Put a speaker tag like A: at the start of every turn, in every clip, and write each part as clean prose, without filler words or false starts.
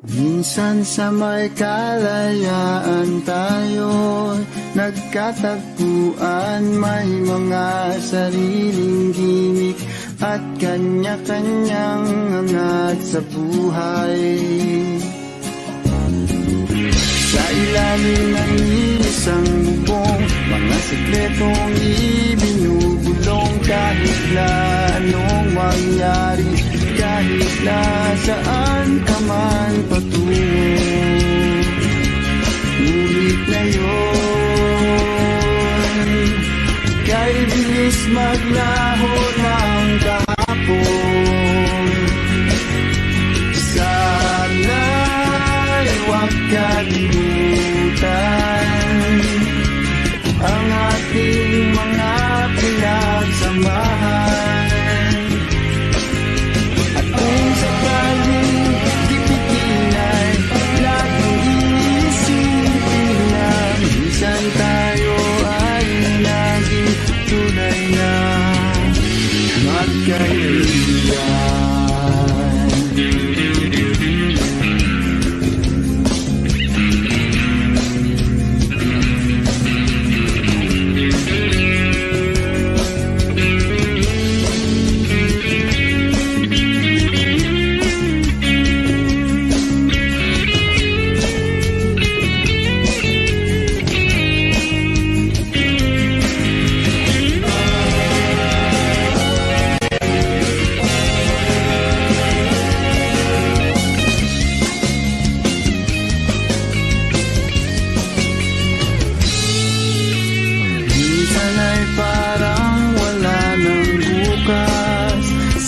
A: Minsan sa may kalayaan tayo nagkatagpuan, may mga sariling gimik at kanya-kanyang hangat sa buhay. Sa ilalim ng isang bubong, mga sikretong ibinubulong, kahit na anong mangyari, kahit na saan ka man patungo. Ngunit ngayon, kay bilis maglaho ng kahapon. Sana'y huwag kalimutan ang ating mga pinagsamahan. At kung sakaling tipitin ay laging iisipin na minsan tayo ay naging tunay na magkaibigan.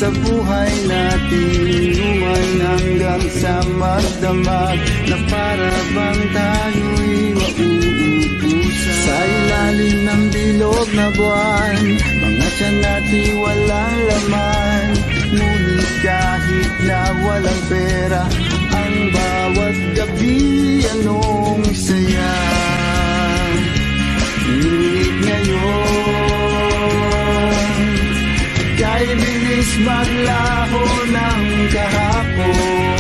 A: Sa buhay natin, luman hanggang sa magdamag, na para bang tayo'y mauubusan. Sa ilalim ng bilog na buwan, mga tiyan natin walang laman. Ngunit kahit na walang pera, ang bawat gabi anong saya. Ngunit ngayon, kay bilis maglaho ng kahapon.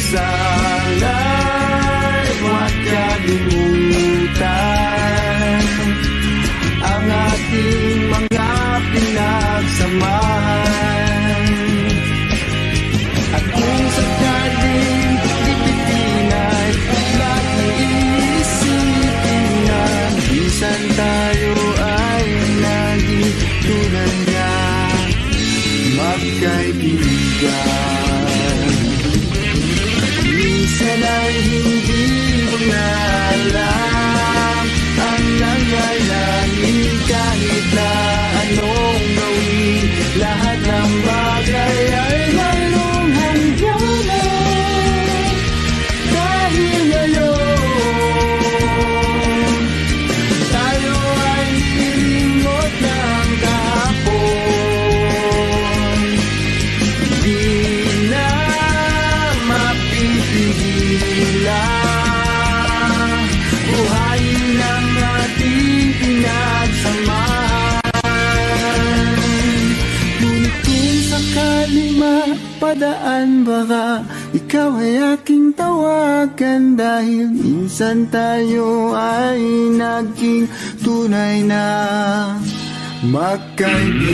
A: Sana'y huwag kalimutan ang ating mga pinagsamahan. At kung sakaling tipitin ay laging iisipin na minsan tayo ay naging tunay na magkaibigan. Minsan ay hindi mo na alam ang nangyayari, kahit na anong gawin, lahat ng bagay ay mayroong hangganan. Dahil ngayon, tayo ay nilimot ng kahapon. Di na mapipigilan, buhayin ang ating pinagsamahan. Ngunit kung sakali mapadaan, baka ikaw ay aking tawagan, dahil minsan tayo ay naging tunay na magkaibigan.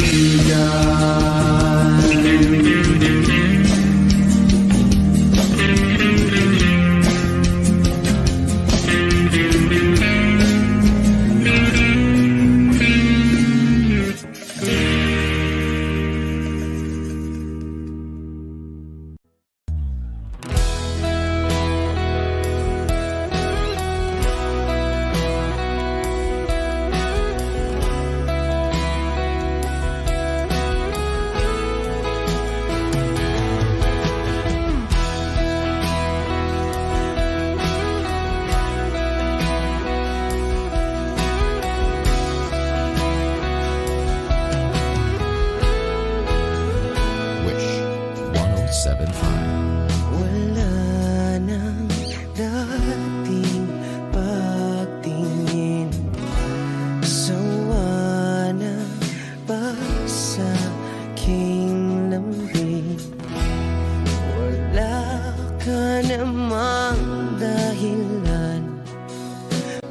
B: ka namang dahilan,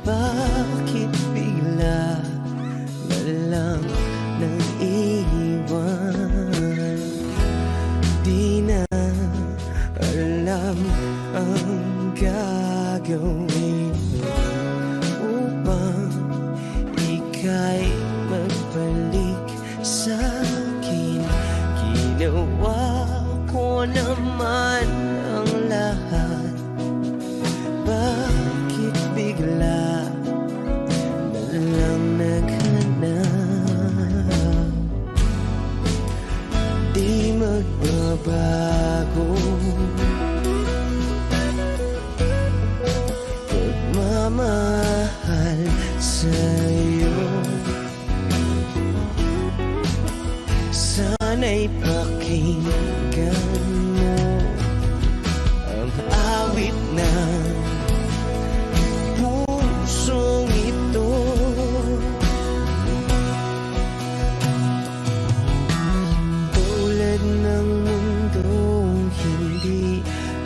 B: bakit bigla na lang nang iwan? Di na alam ang gagawin upang ika'y magbalik sa'kin. Ginawa ko naman ang lahat, bakit bigla na lang naghanap? Di magbabago pagmamahal sa'yo. Sana'y pakinggan mo ang awit ng pusong ito. Tulad ng mundong hindi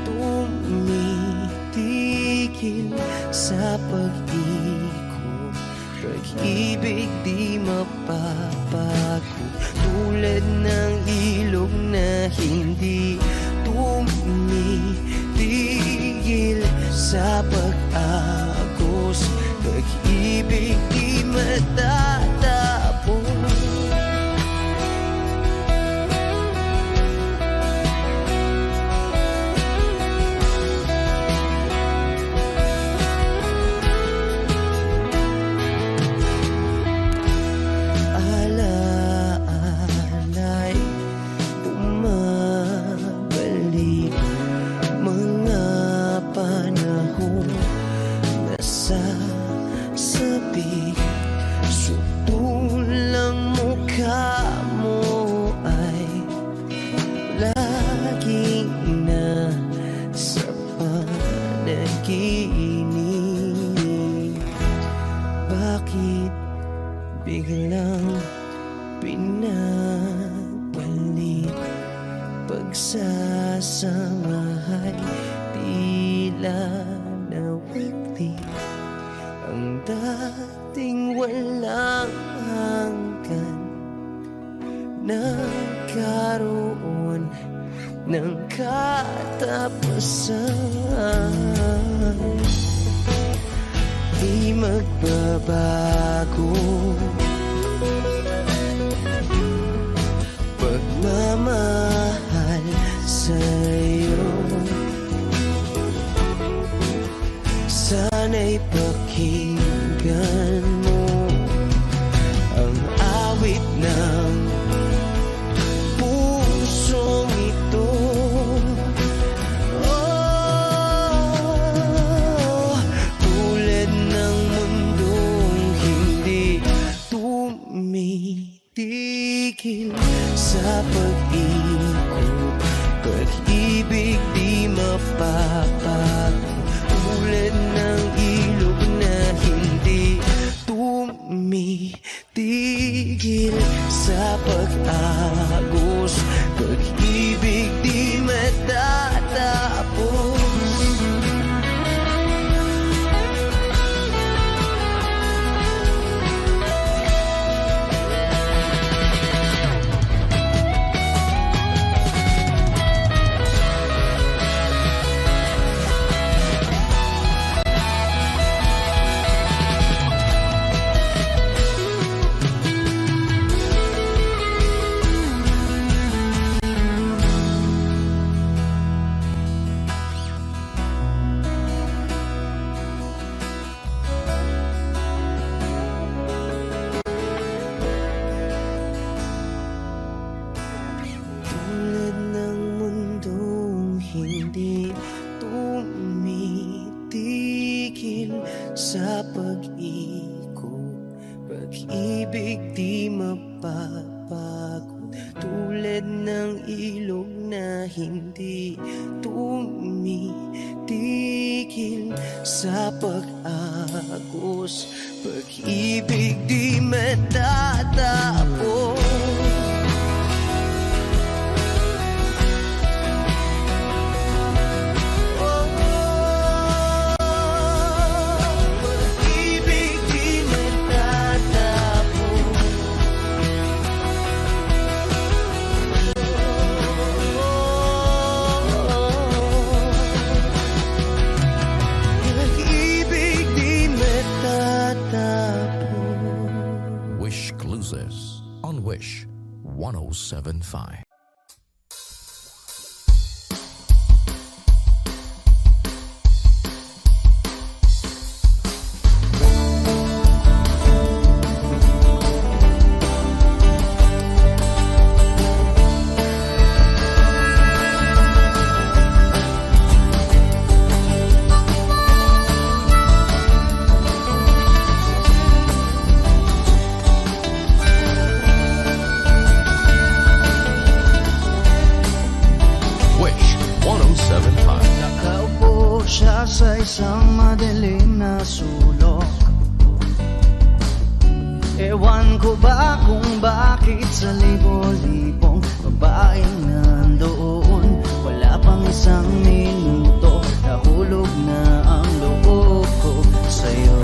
B: tumitigil sa pag-ikot, pag-ibig di mapapago. Tulad ng ilog na hindi tumitigil sa pag-agos, pag-ibig di matatapos. Alaala'y bumabalik, mga panahon nasasabi. Sutulang mukha mo ay laging nasa panaginip. Bakit biglang pinabalik? Pagsasamahay tila nawagli, ang dating walang hanggan nagkaroon ng katapusan. Di magbabago pagmamahal sa'yo. Sana'y pakinggan mo ang awit ng pusong ito. Oh, tulad ng mundong hindi tumitigil sa pag-ikot, pag-ibig di mapapago. Tulad ng ilog na hindi tumitigil sa pag-agos, pag-ibig di matatapos. Tulad ng mundong hindi tumitigil sa pag-ikot, pag-ibig di mapapago. Tulad ng ilog na hindi tumitigil sa pag-agos, pag-ibig di matatapos.
C: 107.5. Wish 107.5.
B: Nakaupo siya sa isang madilim na sulok. Ewan ko ba kung bakit sa libo-libong babaeng nandoon, wala pang isang minuto, nahulog na ang loob ko sa'yo.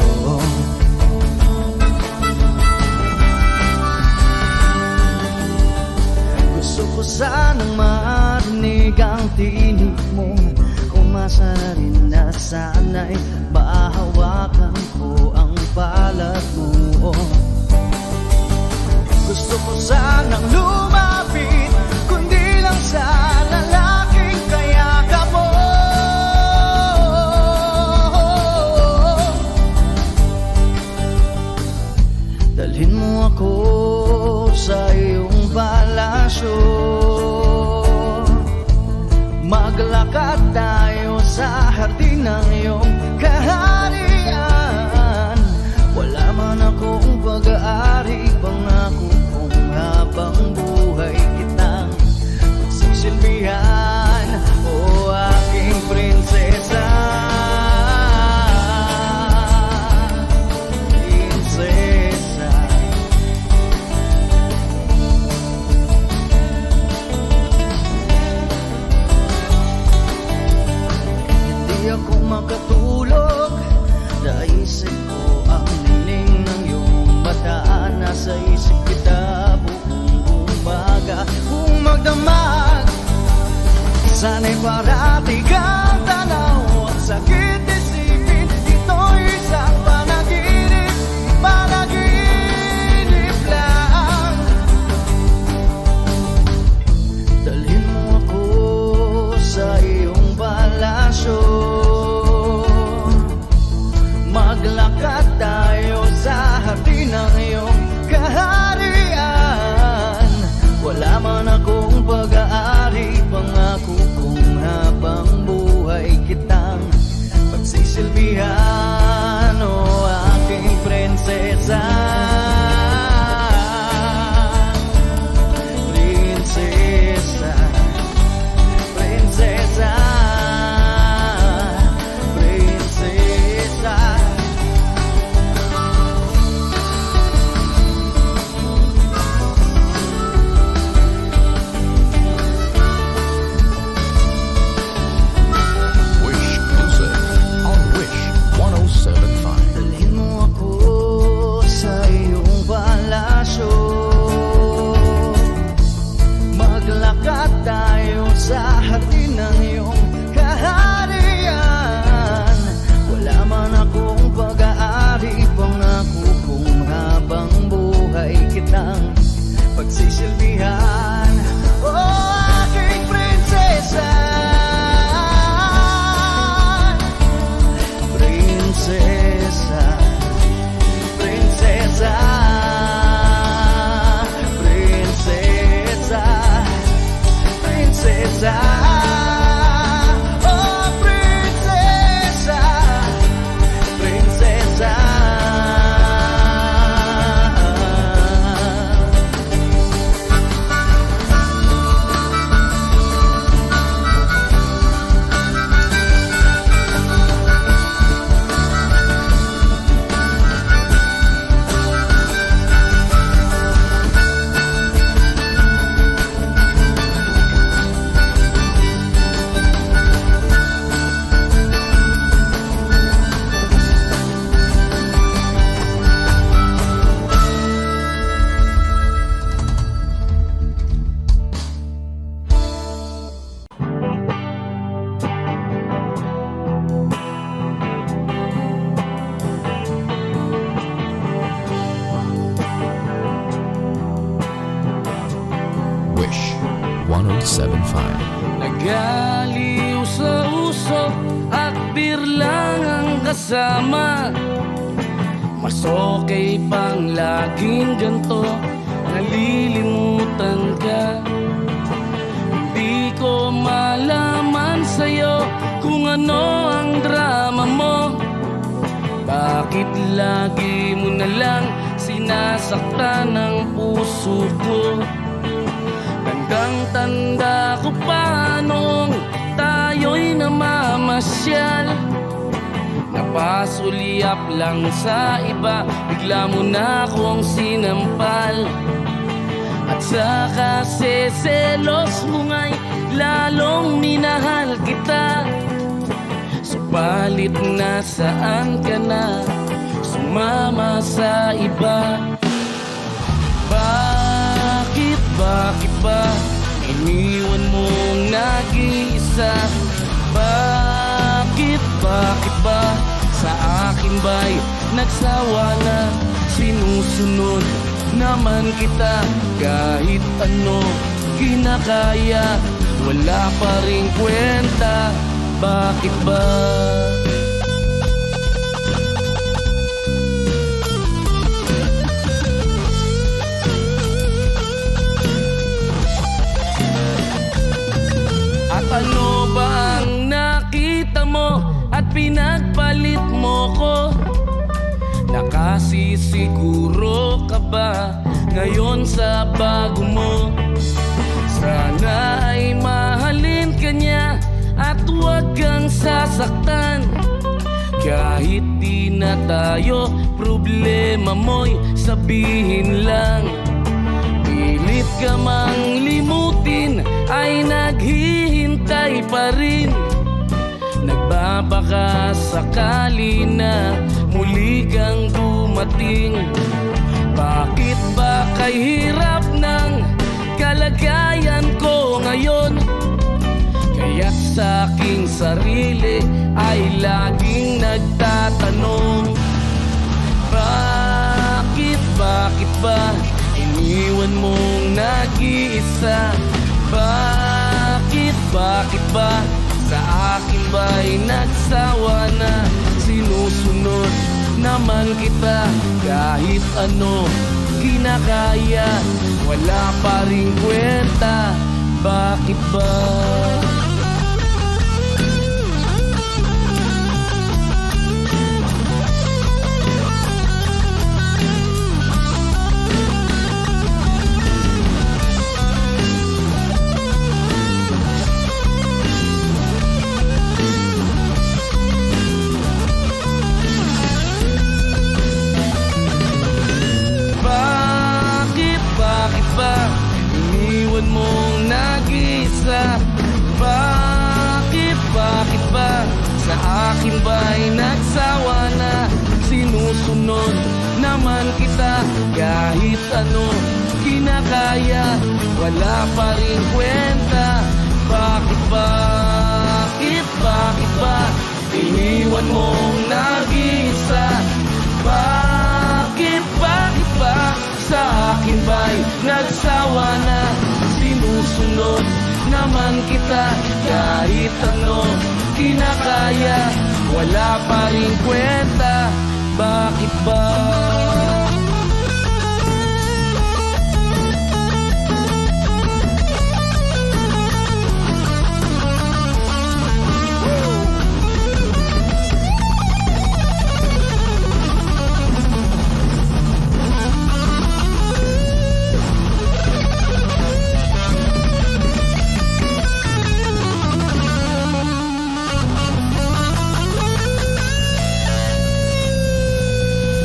B: Gusto ko sanang marinig ang tinig mo, umasa na rin na sana'y mahawakan ko ang balat mo. Gusto ko sanang lumapit, kundi lang sa lalaking kayakap mo. Dalhin mo ako sa iyong palasyo, maglakad tayo sa hardin ng iyong kaharian. Wala man akong pag-aari, pangako kong habang buhay kitang magsisilbihan, o aking prinsesa. Prinsesa. Hindi ako makatulog, naisip ko ang nining ng iyong mata. Nasa isip kita buong umaga, kung magdamag sana'y parati kang tanaw. Ang sakit isipin, ito'y isang panaginip, panaginip lang. Dalhin mo ako sa iyong palasyo, maglakad tayo sa hardin ng iyong kaharian. Wala man akong pag-aari, pangako kong habang buhay kitang
D: kasama. Mas okay pang laging ganto, nalilimutan ka. Hindi ko malaman sa'yo kung ano ang drama mo. Bakit lagi mo na lang sinasaktan ang puso ko? Tandang-tanda ko pa nung tayo'y namamasyal. Napasulyap lang sa iba, bigla mo na akong sinampal. At saka selos mo nga'y lalong minahal kita. Subalit nasaan ka na, sumama sa iba? Bakit ba iniwan mong nag-iisa? Bakit ba sa akin ba'y nagsawa na? Sinusunod naman kita kahit ano kinakaya, wala pa ring kwenta. Bakit ba? At ano ba ang nakita mo at pinagpalit mo ko? Nakasisiguro ka ba ngayon sa bago mo? Sana ay mahalin ka niya at huwag kang sasaktan. Kahit di na tayo, problema mo'y sabihin lang. Pilit ka mang limutin ay naghihintay pa rin. Nagbabaka sakali na muli kang dumating. Bakit ba kay hirap ng kalagayan ko ngayon? Kaya't sa aking sarili ay laging nagtatanong, bakit ba iniwan mong nag-iisa? Bakit ba sa akin ba'y nagsawa na? Sinusunod naman kita kahit ano kinakaya, wala pa ring kwenta. Bakit ba? Bakit ba iniwan mong nag-iisa? Bakit ba sa akin ba'y nagsawa na? Sinusunod naman kita kahit ano kinakaya, wala pa rin kwenta. Bakit ba iniwan mong nag-iisa? Bakit ba sa akin ba'y nagsawa na? Sinusunod naman kita kahit ano kinakaya, wala pa rin kwenta. Bakit ba?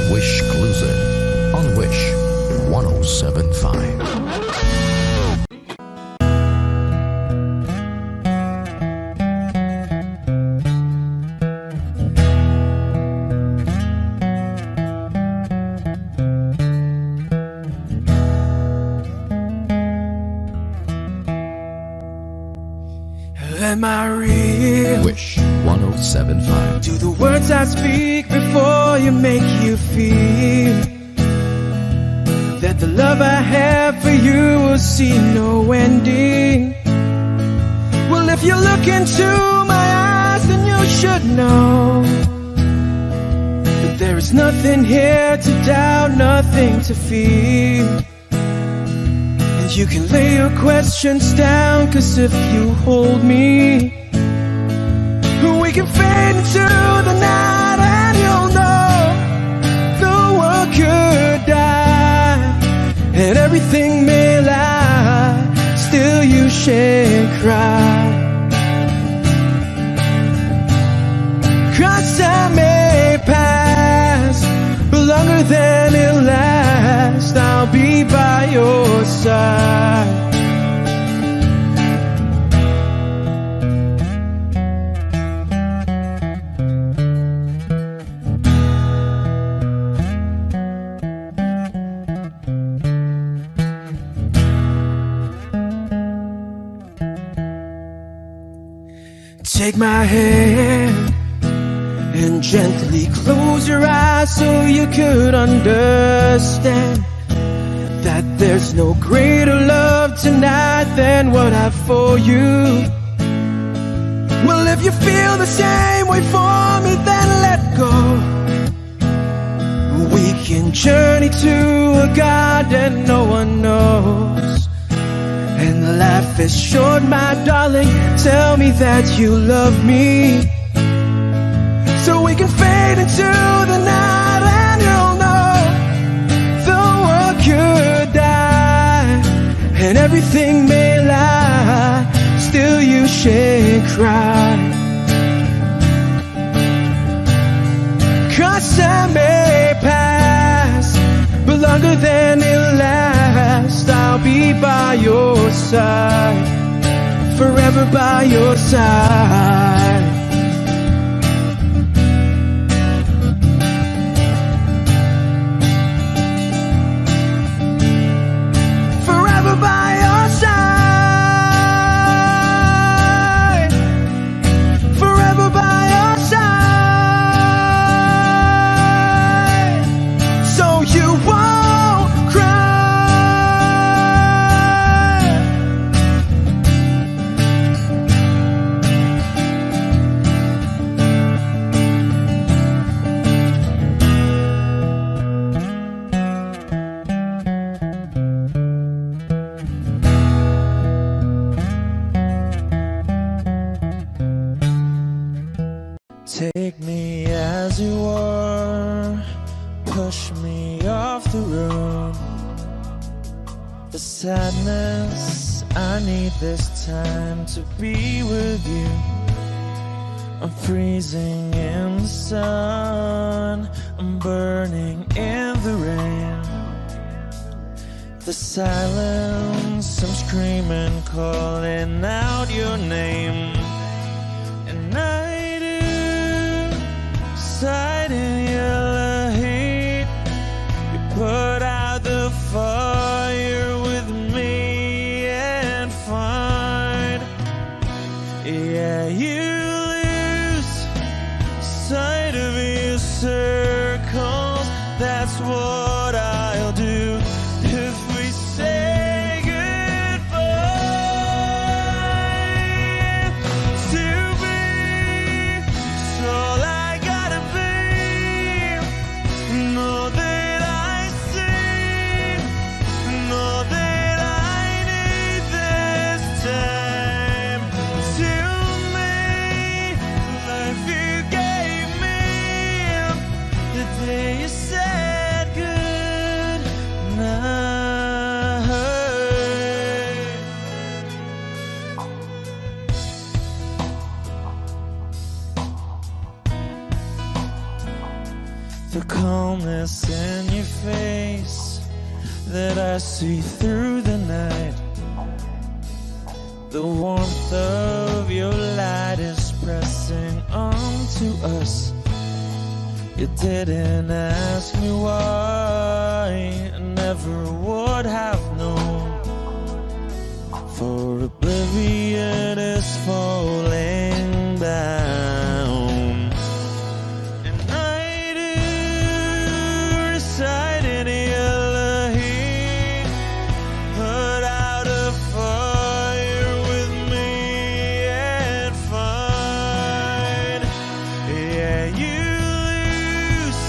C: Wish Closer on Wish 1075.
A: Am I real?
C: Wish 1075.
A: Do the words I speak before you make you feel that the love I have for you will see no ending? Well, if you look into my eyes, then you should know There is nothing here to doubt, nothing to fear. And you can lay your questions down, 'cause if you hold me, we can fade into the night, and you'll know the world could die and everything may lie, still you shan't cry. 'Cause time may pass, but longer than it'll last, I'll be by your side. Take my hand and gently close your eyes so you could understand that there's no greater love tonight than what I have for you. Well, if you feel the same way for me, then let go. We can journey to a garden no one knows. And life is short, my darling, tell me that you love me, so we can fade into the night, and you'll know the world could die and everything may lie, still you shan't cry. 'Cause time may pass, but longer than it'll last, I'll be by your side, forever by your side. Forever by your side, forever by your side, so you won't cry. Take me as you are, push me off the room. The sadness, I need this time to be with you. I'm freezing in the sun, I'm burning in the rain. The silence, I'm screaming, calling out your name. And I sight in your heat, you put out the fire with me and find, yeah, you lose sight of your circles. That's what I'll do if we say goodbye. To be so the calmness in your face that I see through the night. The warmth of your light is pressing onto us. You didn't ask me why, I never would have known. For oblivion is falling down. And I do reside in your heat, put out a fire with me and find, yeah, you lose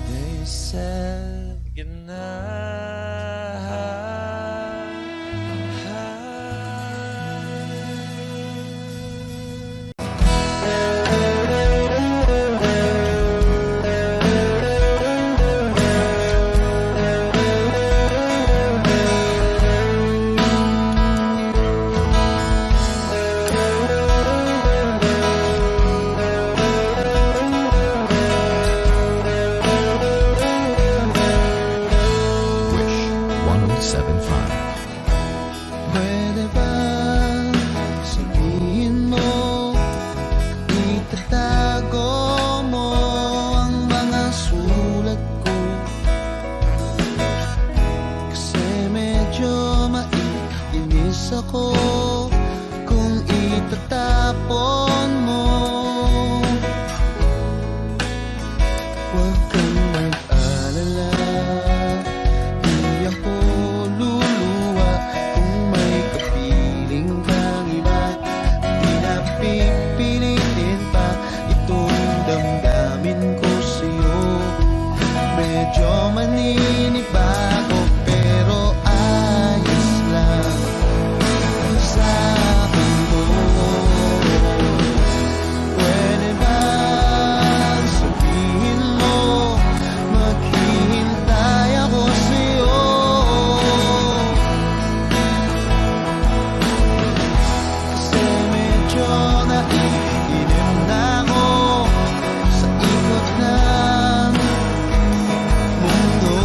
A: They said
C: Wish 1075.
B: Pwede ba sabihin mo, itatago mo ang mga sulat ko? Kasi medyo maiinis ako kung itatapon mo. Huwag kang mag-alala, di ako luluwa kung may kapiling kang iba. Di na pipilitin pa itong damdamin ko sa'yo. Medyo maninibago pero ayos lang sa akin mo. Pwede ba sabihin mo, maghihintay ako sa'yo? Kasi medyo naiinim na ako sa ikot ng mundo.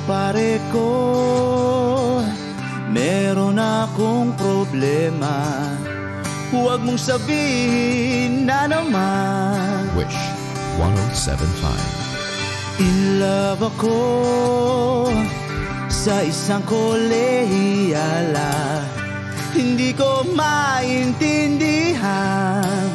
B: pare ko, meron akong problema. Huwag mong sabihin na naman
C: Wish 1075.
B: in love ako sa isang kolehiyala. Hindi ko maintindihan.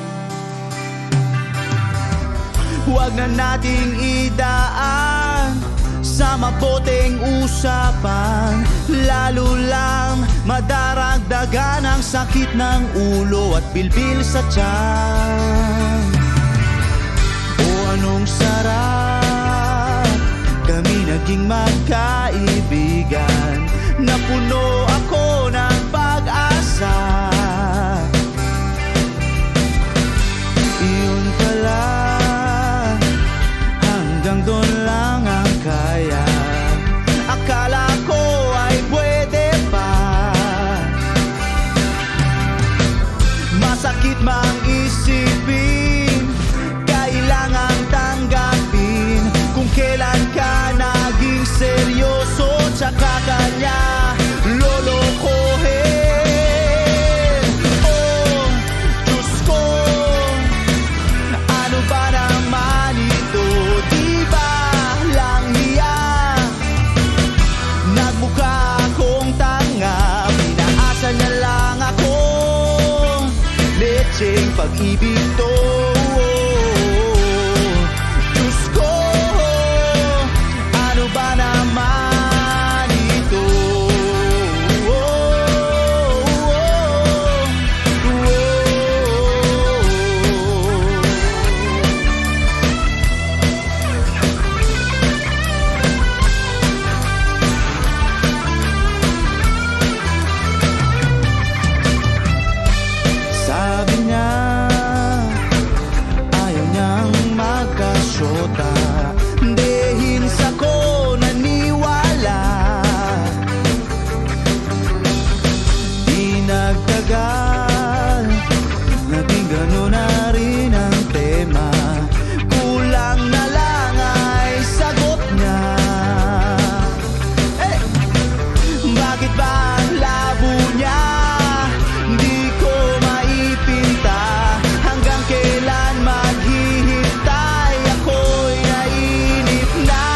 B: Huwag na nating idaan sa maboteng usapan, lalo lang madaragdagan ang sakit ng ulo at bilbil sa tiyan. O anong sarap, kami naging magkaibigan, na puno ako ng pag-asa. Iyon pala, hanggang doon lang ang kaya. Akala ko ay pwede pa. Masakit mang isipin, kailangan tanggapin kung kailan ka naging seryoso, tsaka kanya lolokohin. Oh, Diyos ko, ano ba naman ito? Di ba lang hiya? Nagmukha akong tanga, pinaasa niya lang ako. Lecheng pag-ibig to. Diyos ko, ano ba naman ito? Sabi niya, ayaw niyang magkasyota. Dehil sa ko naniwala. Di nagtagal, naging gano'n na rin ang tema. Kulang na lang ay sagot niya. Bakit ba ang labo niya? Di ko maipinta. Hanggang kailan maghihintay? Ako'y nainip na.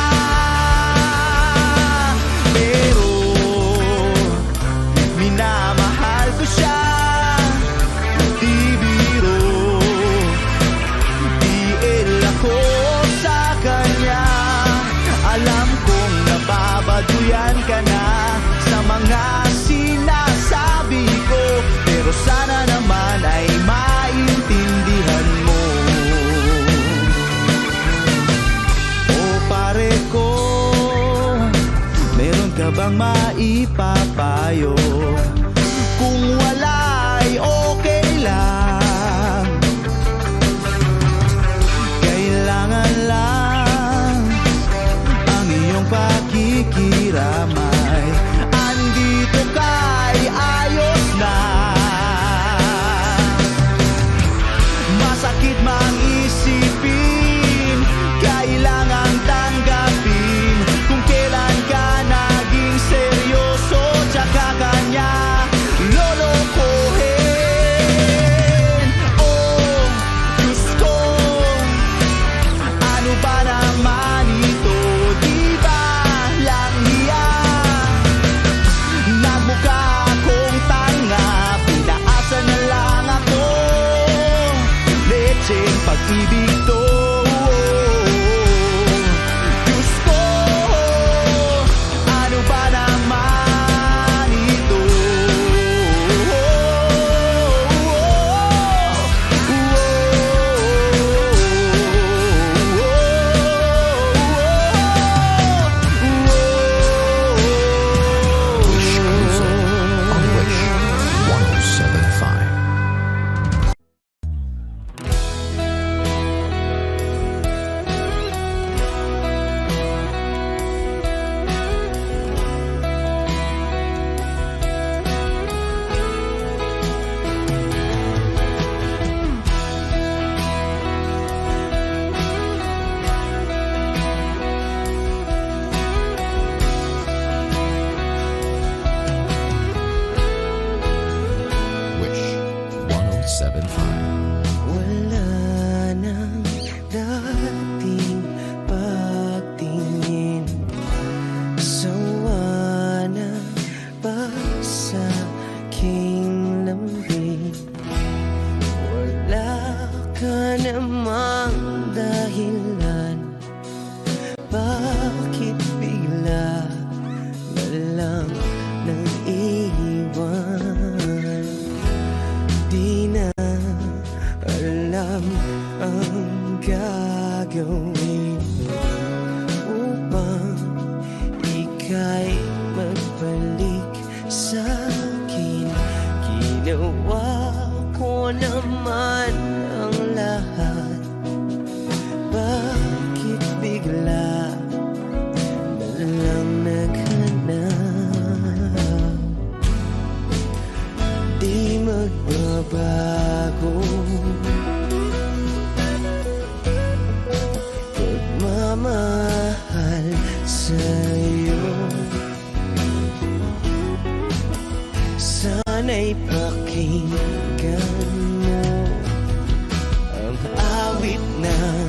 B: Pero minamahal ko siya. Di biro, DL ako sa kanya. Alam kong nababaduyan ka na sa mga sinasabi ko, pero sana naman ay maintindihan mo. O pare ko, meron ka bang maipapayo? Kung wala ay okay lang. Kailangan lang ang iyong pakikiramay. Andito ka'y ayos na. Masakit mang isipin, kailangan tanggapin kung kailan ka naging seryoso, tsaka kanya lolokohin. Oh, Diyos ko, ano ba naman ito? Di ba lang hiya? Nagmukha akong tanga, pinaasa na lang ako. Lecheng pag-ibig to. Diyos ko, ano ba naman ito?
C: Wish Cruiser on Wish 1075.
A: magbabago. Pagmamahal sa'yo, sana'y pakinggan mo ang awit ng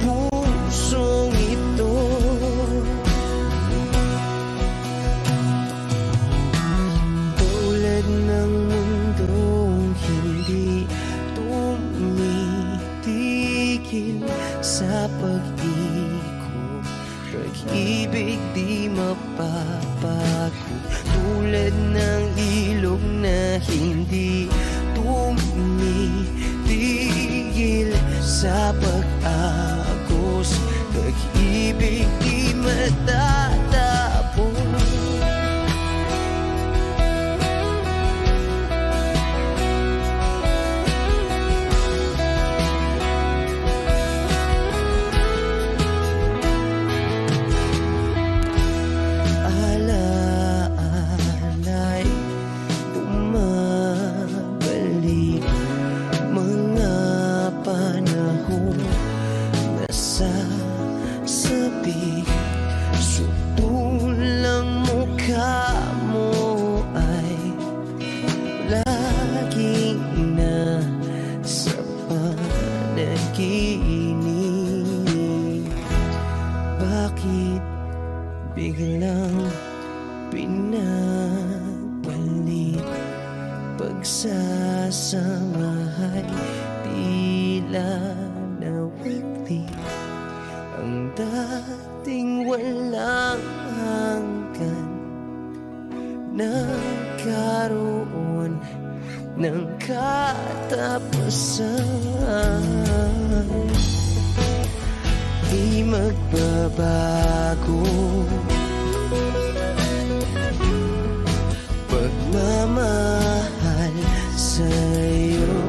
A: pusong ito. Tulad ng mundong hindi tumitigil sa pag-ikot, pag-ibig di mapapago. Tulad ng ilog na hindi tumitigil sa pag-agos, pag-ibig di matatapos. Alaala'y bumabalik, mga panahon na sasabi. Sutulang mukha mo ay laging nasa panaginip. Bakit biglang pinabalik? Pagsasamahay tila nawagli, ang dating walang hanggan nagkaroon ng katapusan. Di magbabago pagmamahal sa'yo,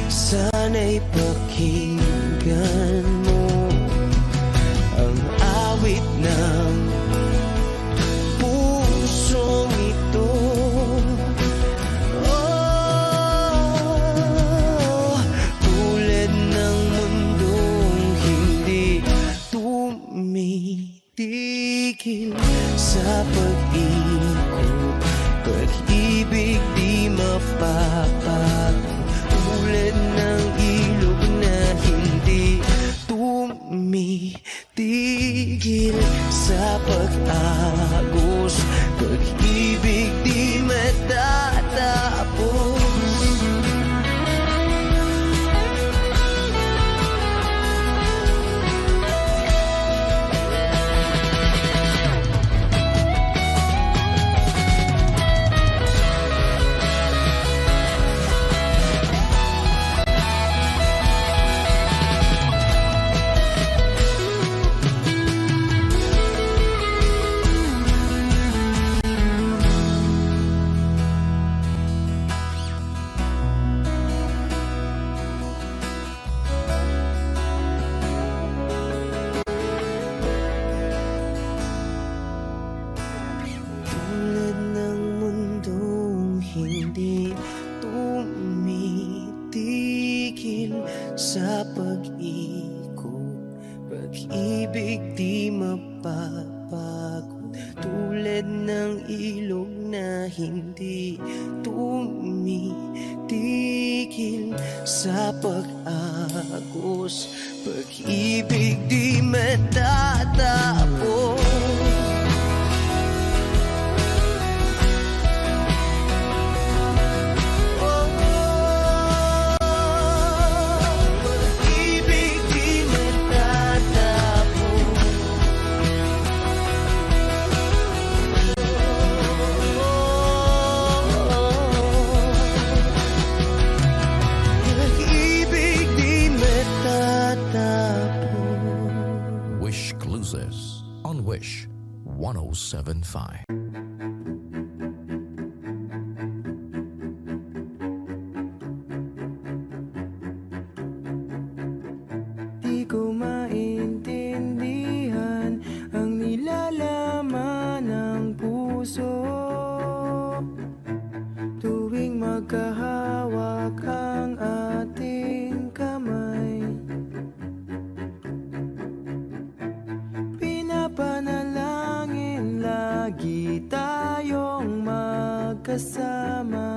A: sana'y pakinggan mo ang awit ng pusong ito. Oh, tulad ng mundong hindi tumitigil sa pag-ikot, pag-ibig di mapapago. Tulad ng ilog na hindi tumitigil sa pag-agos, pag-ibig di matatapos. Tulad ng mundong hindi tumitigil sa pag-ikot, pag-ibig di mapapagod. Tulad ng ilog na hindi tumitigil sa pag-agos, pag-ibig di matatapos.
C: Wish Cruises on Wish 1075.
A: Di ko maintindihan ang nilalaman ng puso. kasama.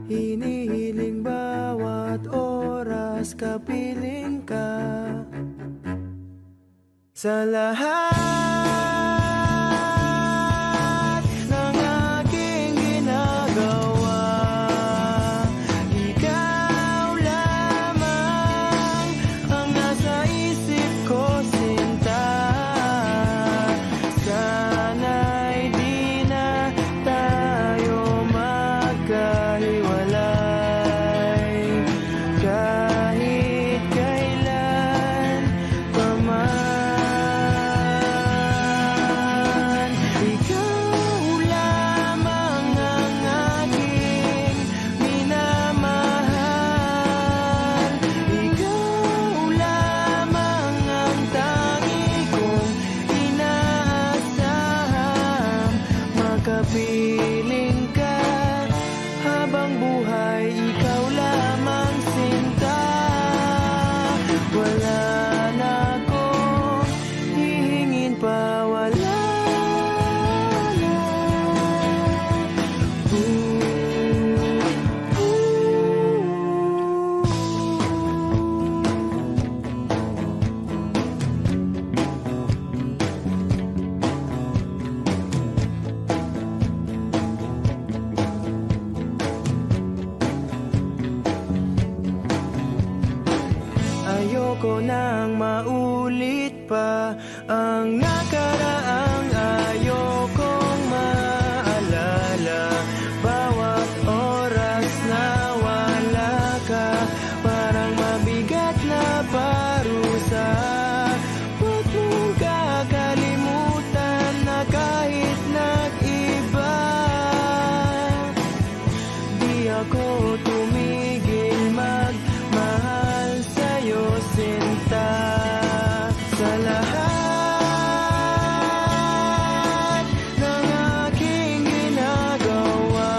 A: Hinihiling bawat oras kapiling ka. Sa lahat ng aking ginagawa, ikaw lamang ang nasa isip ko, sinta. Sana'y di na tayo magkahiwalay kahit kailan pa man. Ikaw lamang ang aking minamahal. Ikaw lamang ang tangi kong inaasahan. Makapiling ka habang buhay, ikaw lamang, sinta. Wala na akong hihingin pa, wala na. Ayoko nang maulit pa ang nakaraang ayokong maalala. Bawat oras na wala ka, parang mabigat na parusa. Huwag mong kakalimutan na kahit nag-iba, di ako tumigil magmahal sa'yo, sinta. Sa lahat ng aking ginagawa,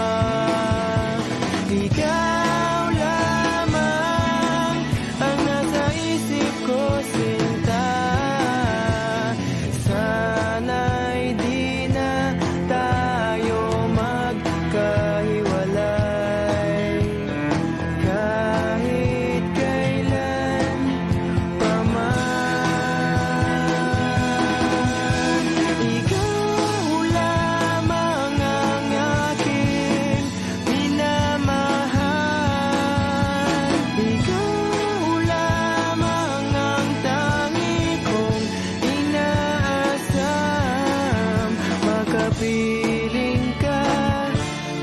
A: ikaw lamang ang nasa isip ko, sinta. Sana'y di na tayo magkahiwalay kahit kailan pa man. Ikaw lamang ang aking minamahal. Ikaw lamang ang tangi kong inaasam. Makapiling ka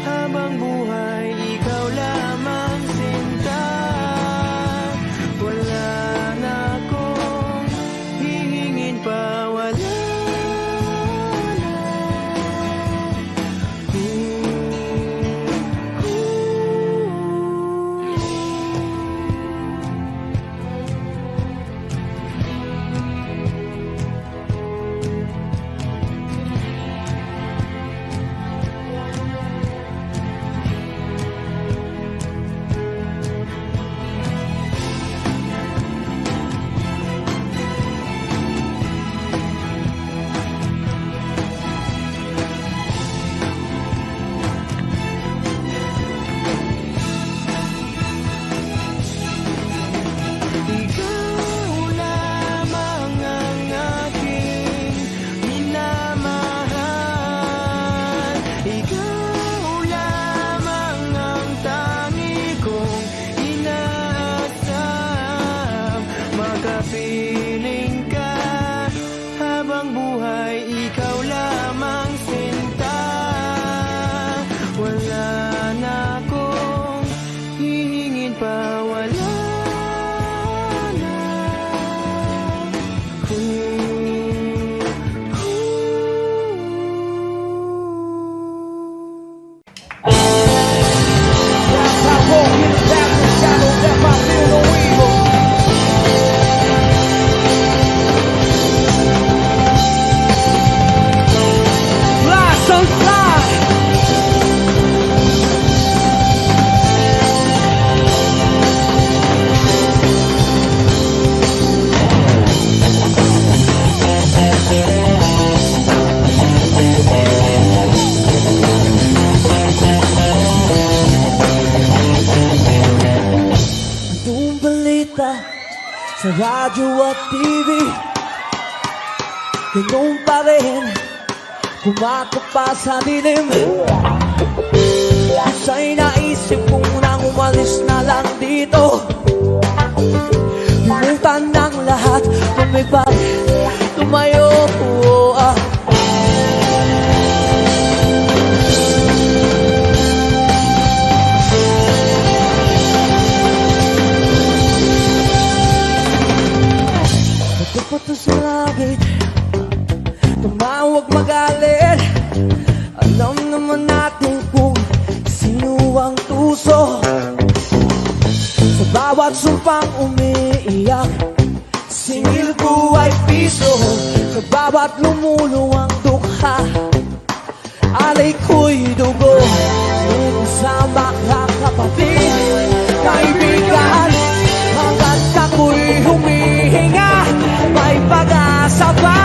A: habang buhay, ikaw lamang, sinta. Wala na akong hihingin pa, wala na. Sa radyo at TV, ganun pa rin, kumakapa sa dilim. Sa'y naisip kong nang umalis na lang dito, limutan ng lahat, lumipad, lumayo. Patupato sa langit, tumawag magalit. Alam naman natin kung sino ang tuso. Sa bawat sumpang umiiyak, singil ko ay piso. Sa bawat lumuluwang dukha, alay ko'y dugo. May kasama ka kapatid, kaibigan, hanggat ako'y humihinga, may pag-asa pa.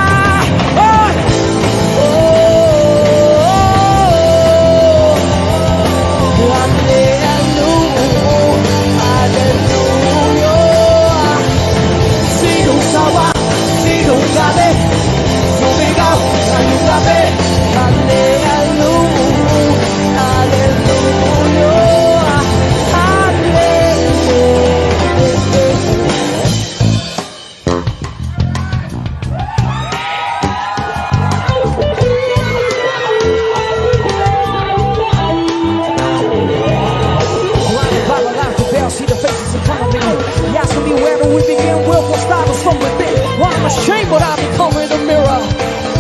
A: Shame, but I become in the mirror,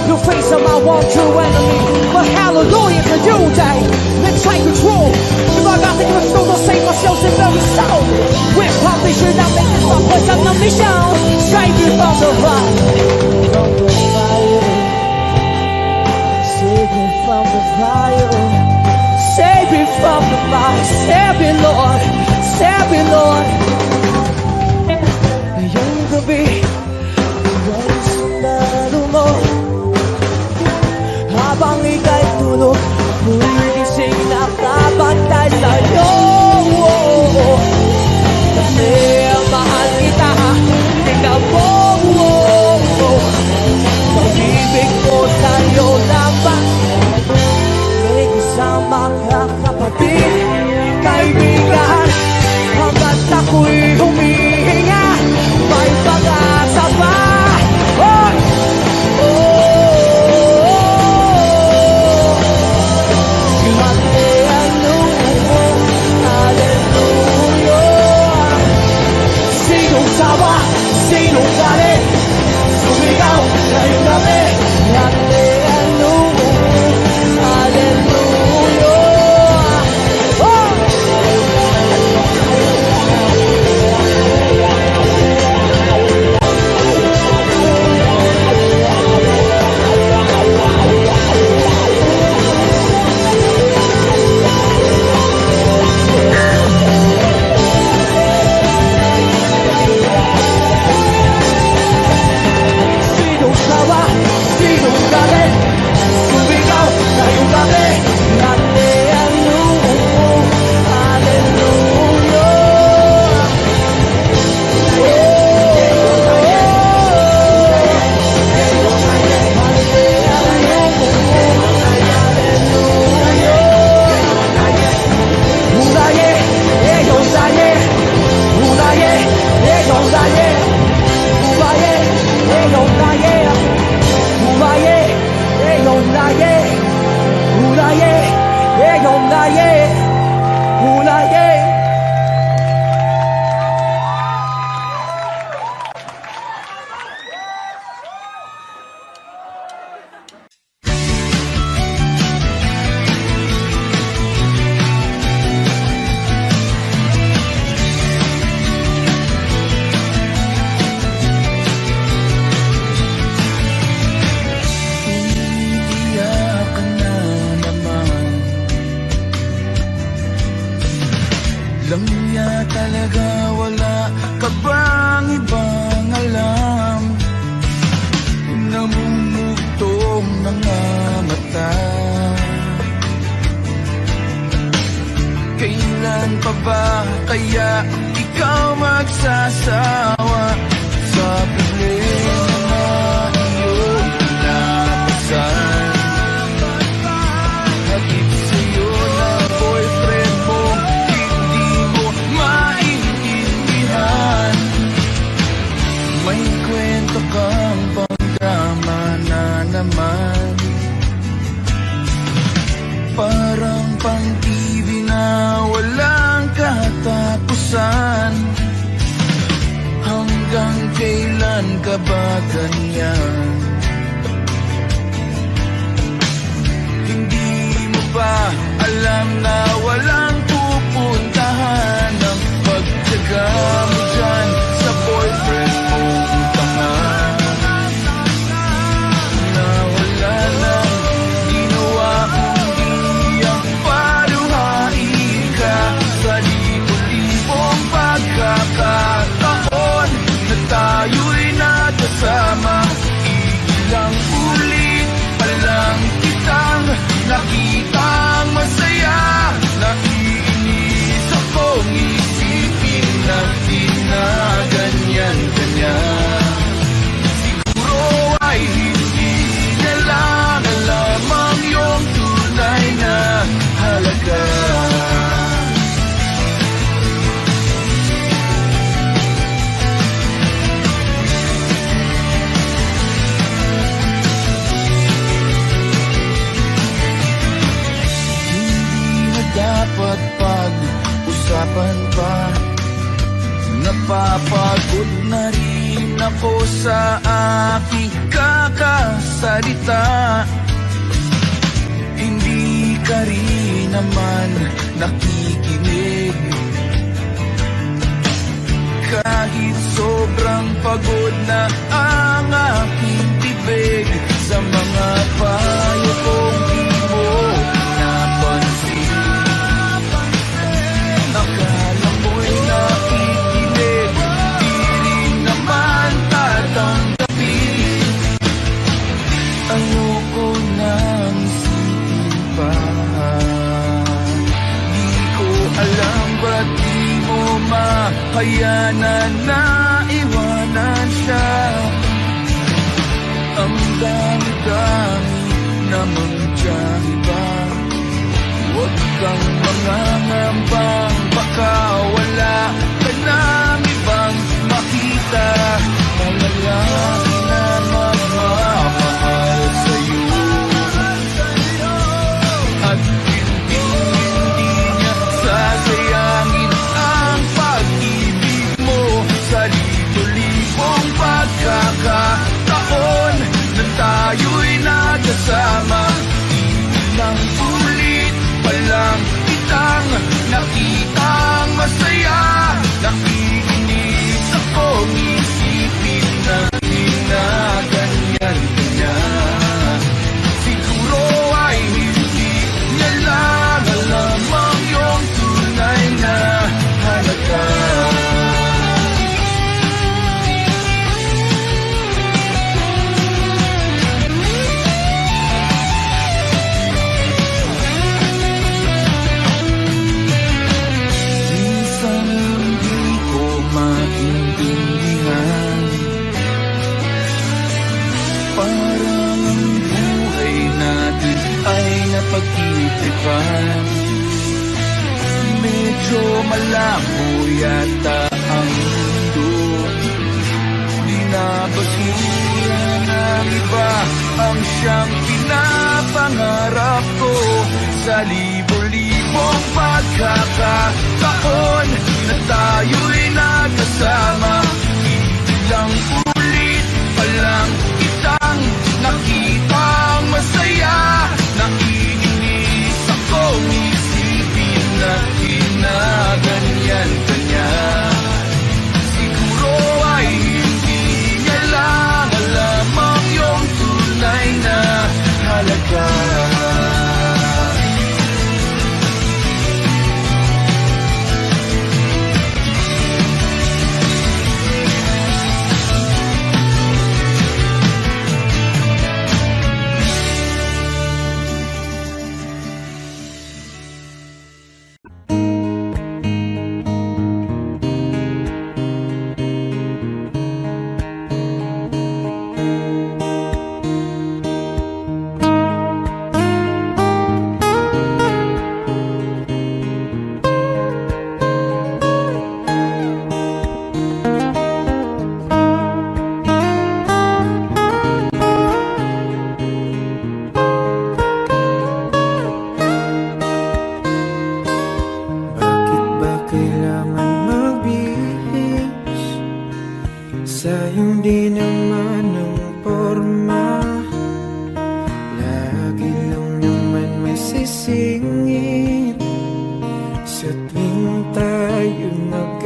A: the face of my one true enemy. But hallelujah to you, day. Let's take control. If I got to give a show, I'll save myself in very soul. With publishing, I make this my place on the mission. Save me from the fire. Save me from the fire. Save me from the fire. Save me, Lord. Save me, Lord. Yung gabi, habang ika'y tulog, muling gising nakabantay sa'yo. Kasi mahal kita, tingnan mo. Pag-ibig ko sa'yo lamang, may kasama ka kapatid, kaibigan, hanggat ako'y humihinga, may pag-asa pa. Kailan pa ba kaya ikaw magsasawa? sa problema na iyong pinapasan. Hatid sa'yo ng boyfriend mo, hindi mo maintindihan. May kwento kang pang-drama na naman, parang pang-TV na walang katapusan. Hanggang kailan ka ba ganyan? Hindi mo ba alam na walang pupuntahan ang pagtyaga mo dyan sa boyfriend mong tanga? Na wala nang ginawa kundi ang paluhain ka sa libo-libong pagkakataon na tayo'y nagkasama. Ilang ulit pa lang kitang nakitang masaya. Naiinis akong isipin na di na ganyan-ganyan. Siguro ay hindi na lang alam ang iyong tunay na halaga. Dapat pag-usapan pa. Napapagod na rin ako sa aking kakasalita. Hindi ka rin naman nakikinig. Kahit sobrang pagod na ang aking bibig sa mga payo kong di mo napansin. Akala mo'y nakikinig, di rin naman tatanggapin. Ayoko nang isipin pa. Di ko alam ba't di mo makayanan na iwanan siya. Ang dami-dami namang tiyahi ba? Huwag kang mangangambang, baka wala ka nang ibang makita. Malalaki na magmamahal sa'yo, at hindi niya sasayangin ang pag-ibig mo sa libo-libong pagkakataon na tayo'y nagkasama. Ilang ulit palang kitang nakitang masaya. Nakikinis akong isipin na di na ganyan-ganyan. Siguro ay hindi niya lang alam ang iyong tunay na halaga. Pag-iipan, medyo malabo yata ang mundo. Di na basura ng iba ang siyang pinapangarap ko. Sa libo-libong pagkakataon na tayo'y nagkasama. Ilang ulit pa lang kitang nakitang masaya. Naiinis akong isipin na di na ganyan-ganyan. Siguro ay hindi niya lang alam ang iyong tunay na halaga.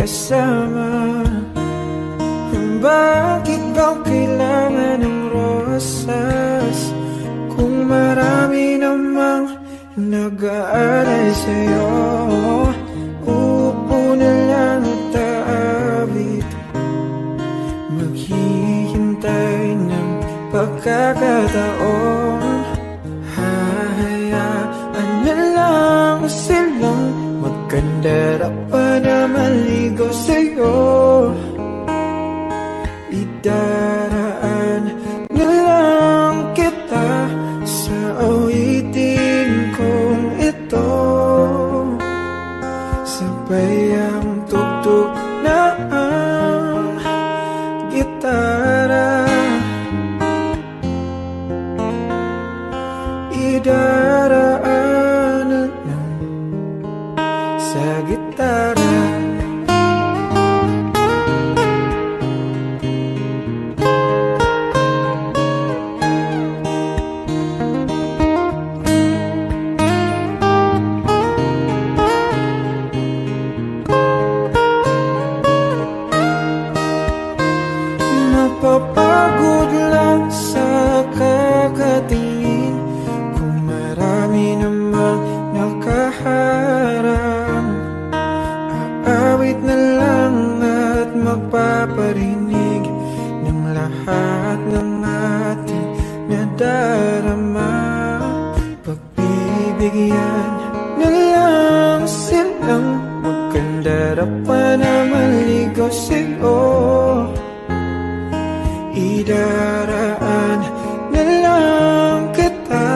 A: kasama. Bakit ba kailangan ng rosas kung marami namang nag-aalay sa'yo? Upo na lang at aabit, maghihintay ng pagkakataon. Hahayaan na lang silang magkandara pa na maligaw sa'yo. Idaraan na lang kita sa awitin kong ito. Sabay ang tugtog na ang gitara. Idaraan na lang sa gitara. Mapapagod lang sa kakatingin kung marami namang nakaharang. Aawit na lang at magpaparinig ng lahat ng ating nadarama. Pagbibigyan na lang silang magkandara pa na maligaw sa'yo. Idaraan na lang kita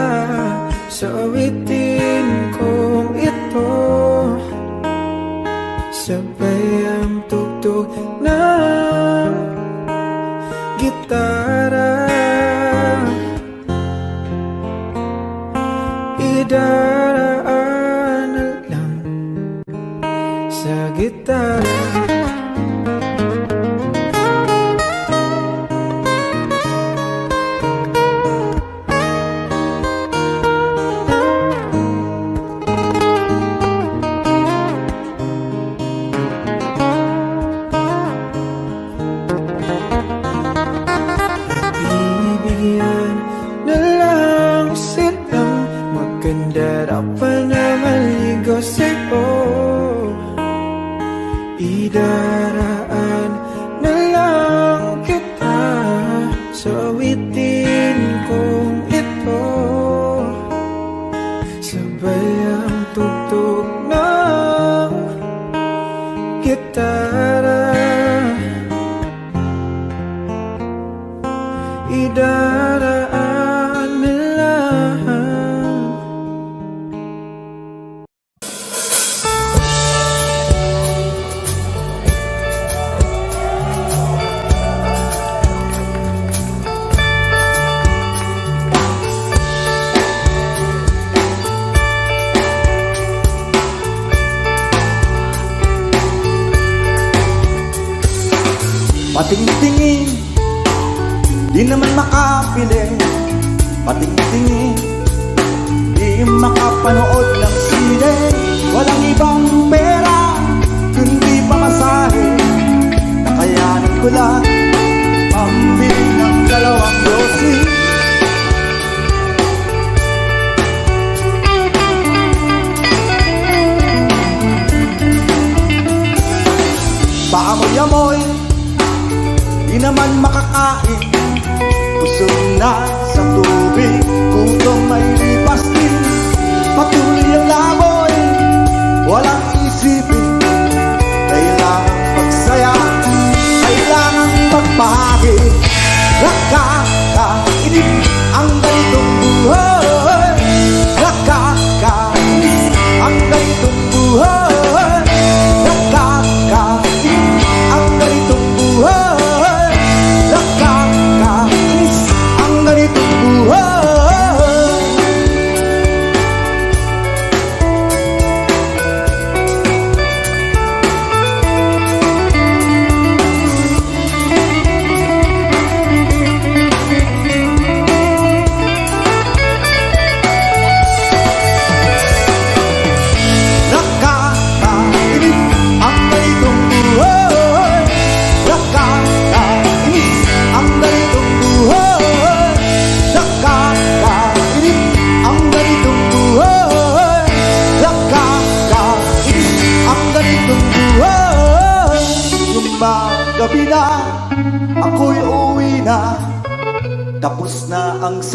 A: sa awitin kong ito. Sabay ang tugtog ng gitara. Idaraan na lang sa gitara. Bibigyan na lang silang magkandara pa na maligaw sa'yo. Idaraan na lang kita sa awitin kong ito. Sabay ang tugtog ng gitara. Idaraan na lang.
B: Patingtingin, di naman makapili. Patingtingin, di makapanood ng sine. Walang ibang pera, kundi pamasahe. Nakayanan ko lang pambili ng 2 dosis. Paamoy-amoy, di naman makakain. Busog na sa tubig, gutom may lipas din. Patuloy ang laboy, walang isipin. Kailangan magsaya, kailangan magpahagi. Nakakainis ang ganitong buhay. Nakakainis ang ganitong buhay. Nakakainis ang ganitong buhay. Nakakainis ang ganitong buhay.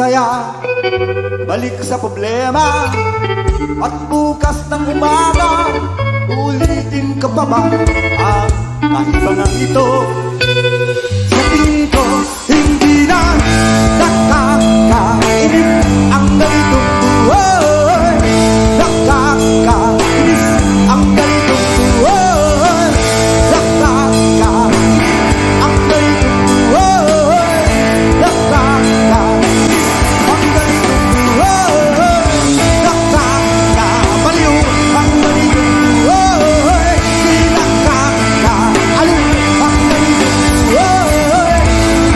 E: saya, balik sa problema. At bukas ng umaga, ulitin ka pa ba ang kahibangan ito? Sa tingin ko, hindi na nakakainis ang ganitong buhay. Nakakainis ang ganitong buhay. Nakakainis ang ganitong buhay. Nakakainis ang ganitong buhay. Nakakabaliw ang ganitong buhay. Di nakakaaliw ang ganitong buhay.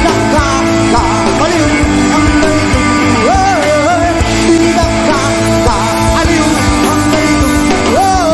E: Nakakabaliw ang ganitong buhay. Di nakakaaliw ang ganitong buhay.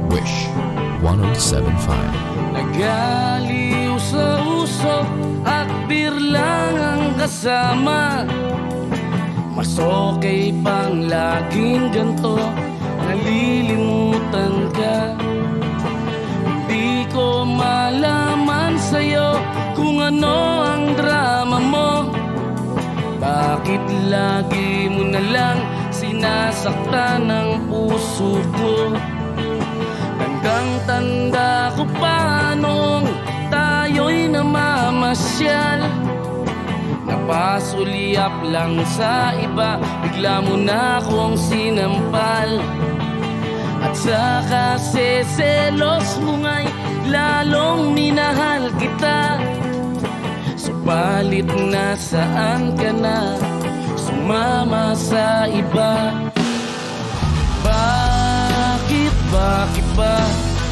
C: Wish 1075.
D: Nagaliw sa uso at birlang ang kasama. Mas okay pang laging ganto, nalilimutan ka. Hindi ko malaman sa'yo kung ano ang drama mo. Bakit lagi mo na lang sinasaktan ang puso ko? Tandang-tanda ko pa nung tayo'y namamasyal. Napasulyap lang sa iba, bigla mo na akong sinampal. At sa kasi selos mo nga'y lalong minahal kita. Subalit nasaan ka na, sumama sa iba. Bakit ba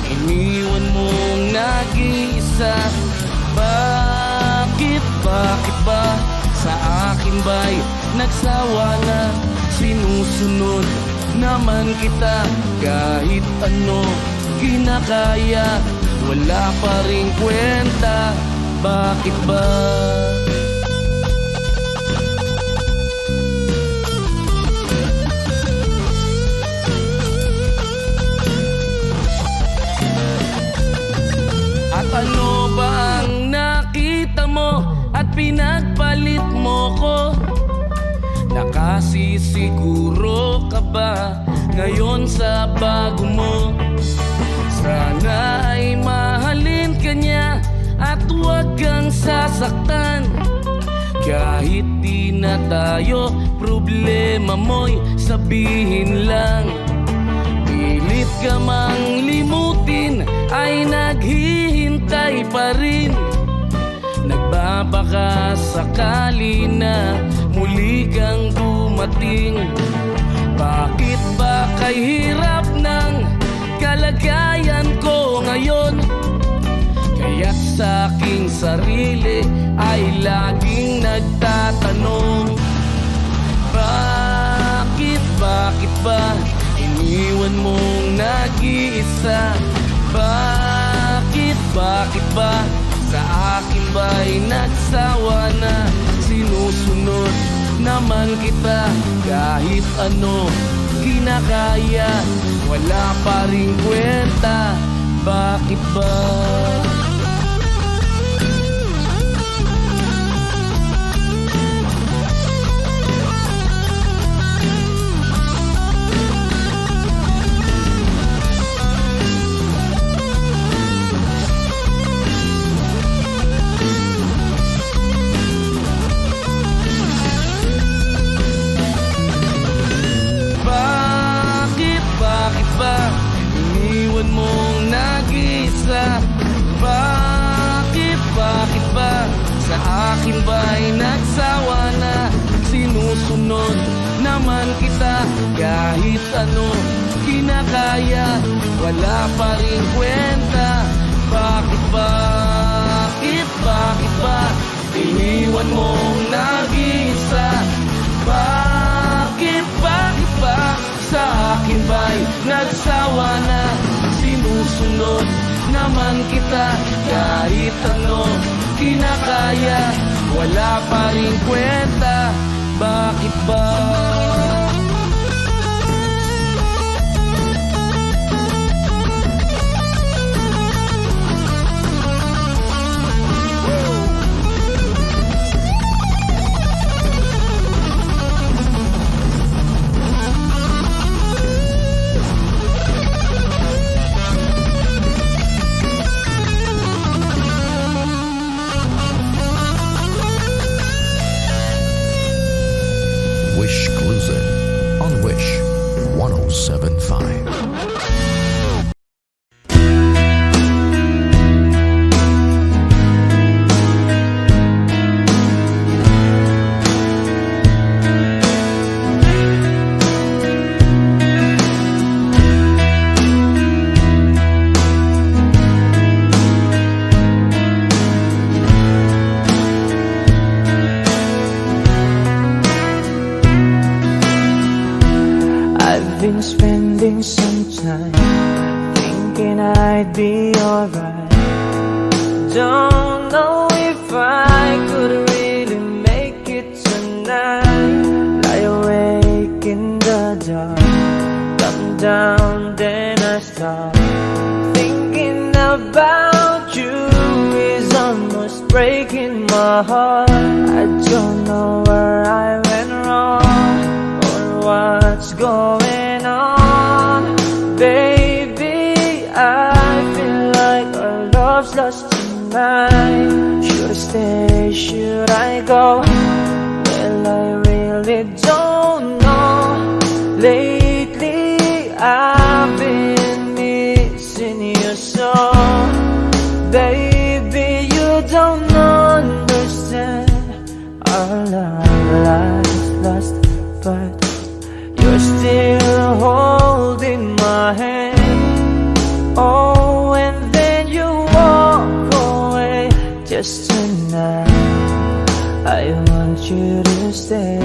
D: iniwan mong nag-iisa? Bakit ba sa akin ba'y nagsawa na? Sinusunod naman kita kahit ano kinakaya, wala pa ring kwenta. Bakit ba? At ano ba ang nakita mo at pinagpalit mo ko? Nakasisiguro ka ba ngayon sa bago mo? Sana ay mahalin ka niya at huwag kang sasaktan. Kahit di na tayo, problema mo'y sabihin lang. Pilit ka mang limutin ay naghihintay pa rin. Nagbabaka sakali na muli kang dumating. Bakit ba kay hirap ng kalagayan ko ngayon? Kaya't sa aking sarili ay laging nagtatanong, bakit ba iniwan mong nag-iisa? Bakit ba sa akin ba'y nagsawa na? Sinusunod naman kita kahit ano kinakaya, wala pa ring kwenta. Bakit ba? Bakit ba iniwan mong nag-iisa? naman kita. Kahit ano kinakaya, wala pa rin kwenta. Bakit ba iniwan mong nag-iisa? Bakit ba sa akin ba'y nagsawa na? Sinusunod naman kita, kahit ano kinakaya, wala pa rin kwenta. Bakit ba?
C: Wish Cruiser on Wish 107.5.
A: I've been spending some time thinking I'd be alright. Don't know if I could really make it tonight. Lie awake in the dark, come down, then I start thinking about you. Is almost breaking my heart. I don't know where I went wrong or what's going on. Baby, I feel like our love's lost tonight. Should I stay, should I go? Well, I really don't know. Lately, I've been missing you so. Baby, you don't understand. Our love is lost, but you're still holding my hand. Oh, and then you walk away. Just tonight, I want you to stay.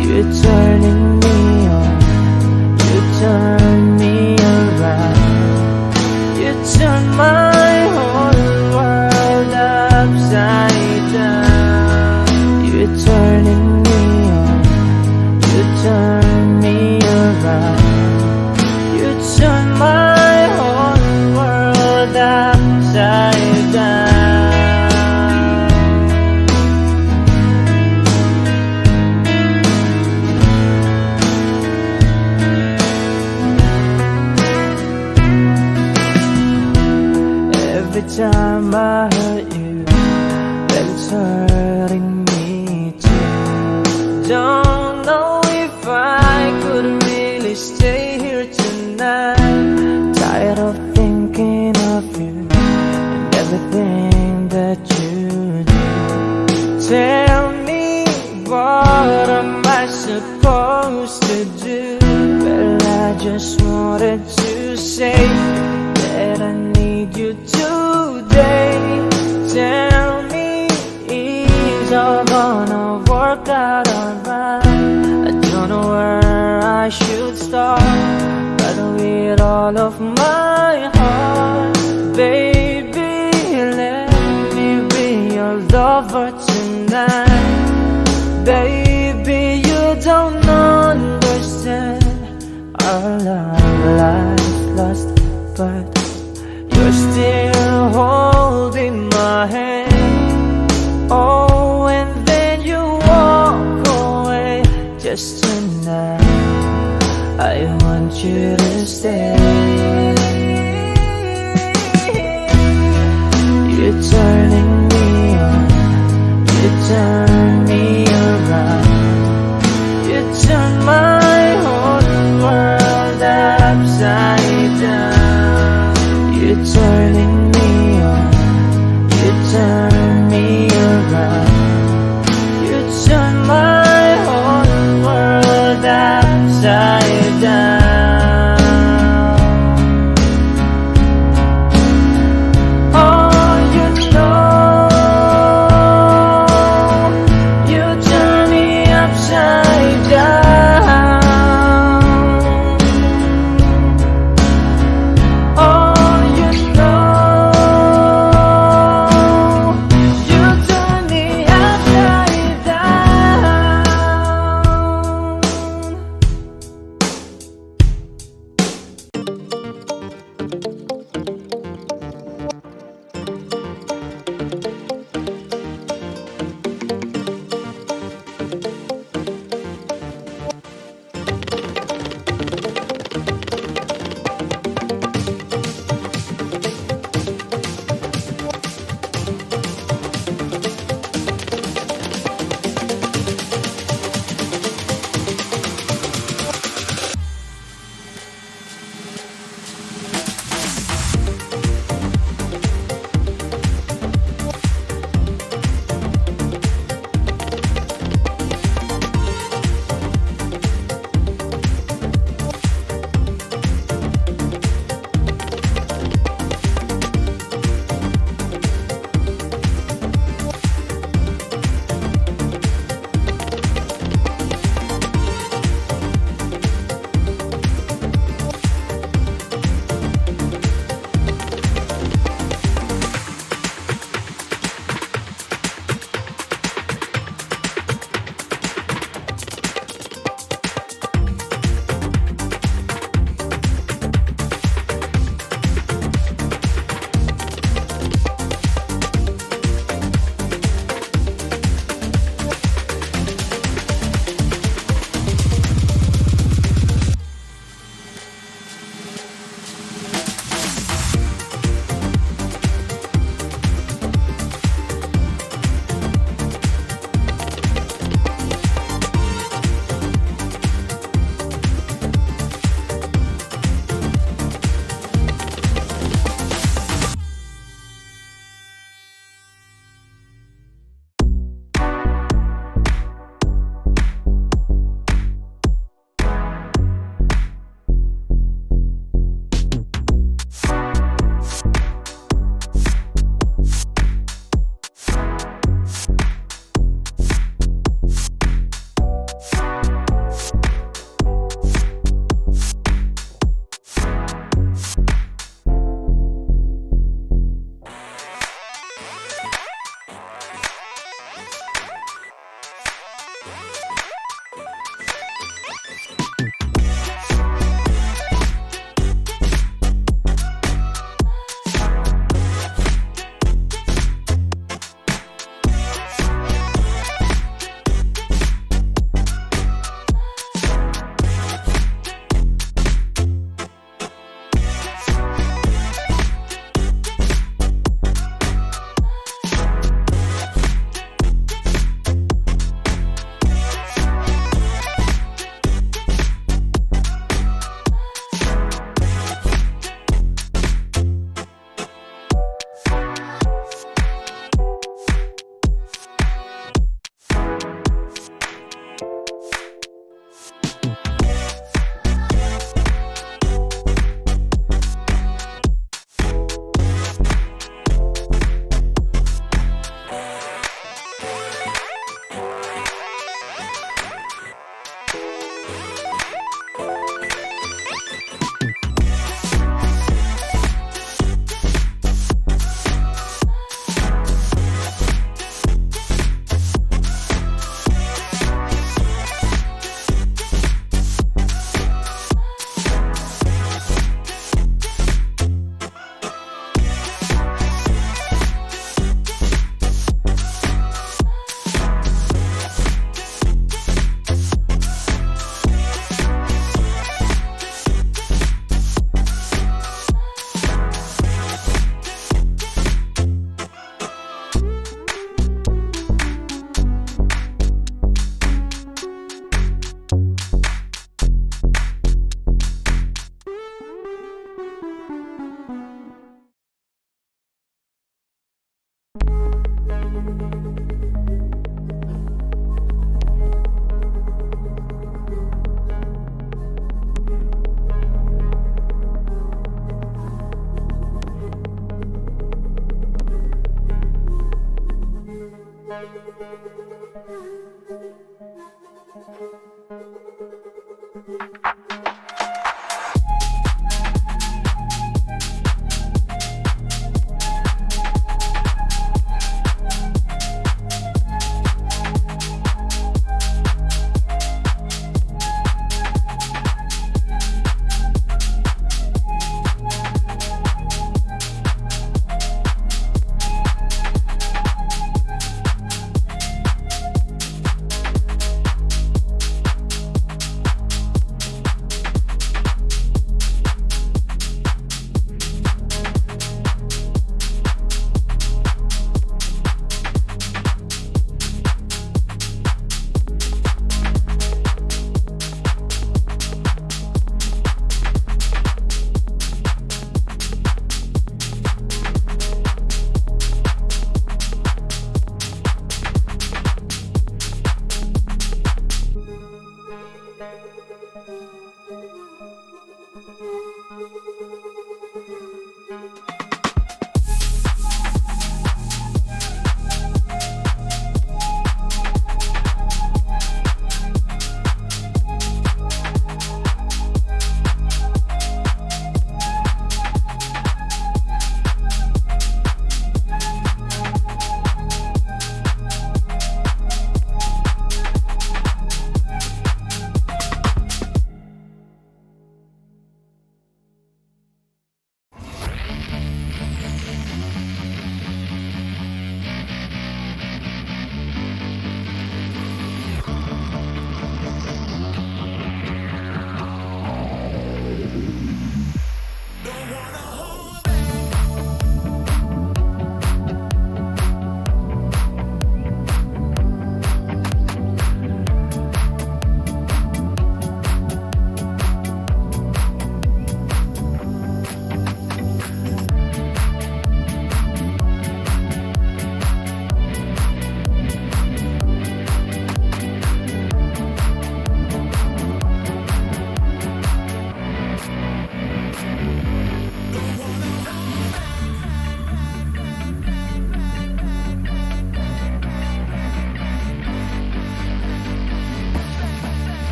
A: You're turning me on, you turn me around. You turn my whole world upside down. You're turning me on, you turn me around. You turn my whole world upside down. Every time I hurt you, then it's hurting me too. Don't know if I could really stay here tonight. Tired of thinking of you and everything that you do. Tell me, what am I supposed to do? Well, I just wanted to say that I need you today. Tell me, is all gonna work out alright? I don't know where I should start, but with all of my heart, baby, let me be your lover tonight. Baby, you don't understand. Our love is lost, but you're still holding my hand. Oh, and then you walk away. Just tonight, I want you to stay. You're turning me on, you turn me around. You turn my whole world upside down. You're turning me on, you turn me around.